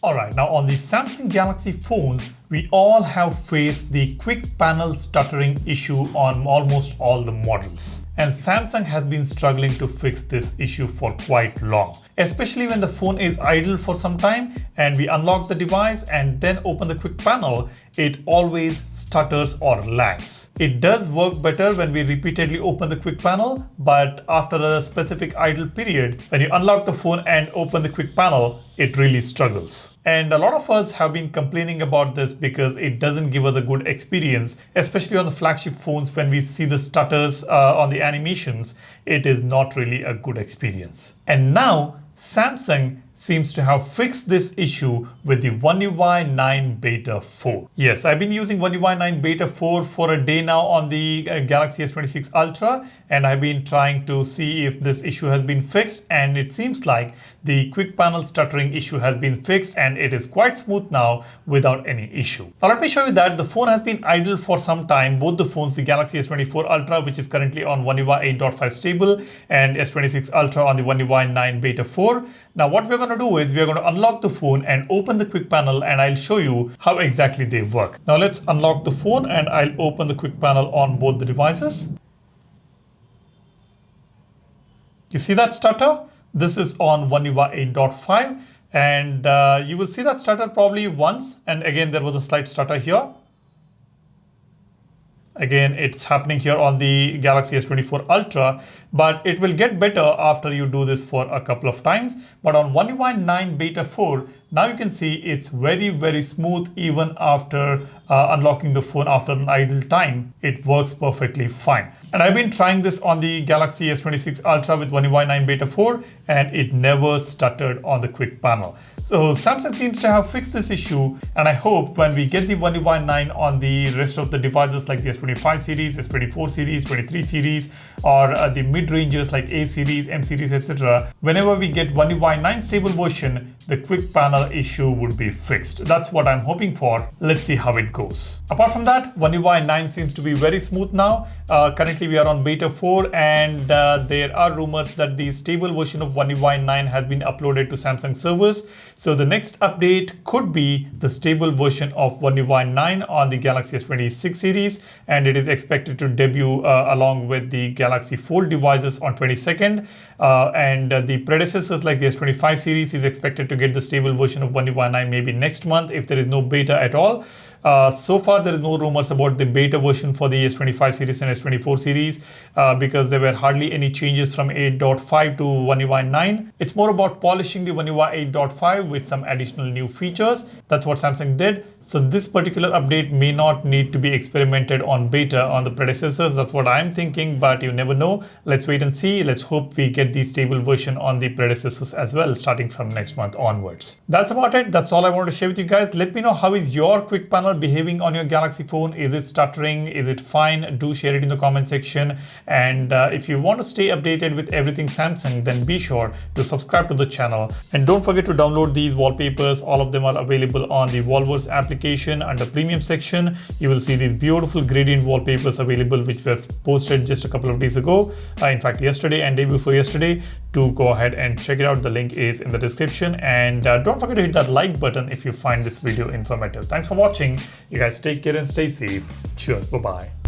Alright, now on the Samsung Galaxy phones, we all have faced the quick panel stuttering issue on almost all the models. And Samsung has been struggling to fix this issue for quite long, especially when the phone is idle for some time and we unlock the device and then open the quick panel. It always stutters or lags. It does work better when we repeatedly open the quick panel, but after a specific idle period, when you unlock the phone and open the quick panel, it really struggles. And a lot of us have been complaining about this because it doesn't give us a good experience, especially on the flagship phones. When we see the stutters on the animations, it is not really a good experience. And now Samsung seems to have fixed this issue with the One UI 9 Beta 4. Yes, I've been using One UI 9 Beta 4 for a day now on the Galaxy S26 Ultra, and I've been trying to see if this issue has been fixed, and it seems like the quick panel stuttering issue has been fixed and it is quite smooth now without any issue. Now let me show you that the phone has been idle for some time. Both the phones, the Galaxy S24 Ultra, which is currently on One UI 8.5 stable, and S26 Ultra on the One UI 9 Beta 4. Now what we're going to do is we're going to unlock the phone and open the quick panel, and I'll show you how exactly they work. Now let's unlock the phone and I'll open the quick panel on both the devices. You see that stutter? This is on One UI 8.5, and you will see that stutter probably once, and again there was a slight stutter here. Again, it's happening here on the Galaxy S24 Ultra, but it will get better after you do this for a couple of times. But on One UI 9 Beta 4, now you can see it's very smooth even after unlocking the phone after an idle time. It works perfectly fine. And I've been trying this on the Galaxy S26 Ultra with One UI 9 Beta 4, and it never stuttered on the quick panel. So Samsung seems to have fixed this issue, and I hope when we get the One UI 9 on the rest of the devices like the S25 series, S24 series, 23 series, or the mid-ranges like A series, M series, etc. Whenever we get One UI 9 stable version, the quick panel issue would be fixed. That's what I'm hoping for. Let's see how it goes. Apart from that, One UI 9 seems to be very smooth now. Currently we are on Beta 4, and there are rumors that the stable version of One UI 9 has been uploaded to Samsung servers. So the next update could be the stable version of One UI 9 on the Galaxy S26 series, and it is expected to debut along with the Galaxy Fold devices on 22nd. And the predecessors like the S25 series is expected to get the stable version of One UI 9 maybe next month if there is no beta at all. So far, there is no rumors about the beta version for the S25 series and S24 series because there were hardly any changes from 8.5 to One UI 9. It's more about polishing the One UI 8.5 with some additional new features. That's what Samsung did. So this particular update may not need to be experimented on beta on the predecessors. That's what I'm thinking, but you never know. Let's wait and see. Let's hope we get the stable version on the predecessors as well, starting from next month onwards. That's about it. That's all I wanted to share with you guys. Let me know how is your quick panel behaving on your Galaxy phone. Is it stuttering? Is it fine? Do share it in the comment section. And if you want to stay updated with everything Samsung, then be sure to subscribe to the channel. And don't forget to download these wallpapers. All of them are available on the Wallverse application under premium section. You will see these beautiful gradient wallpapers available, which were posted just a couple of days ago. In fact, yesterday and day before yesterday. Do go ahead and check it out. The link is in the description. And don't forget to hit that like button if you find this video informative. Thanks for watching. You guys take care and stay safe. Cheers. Bye-bye.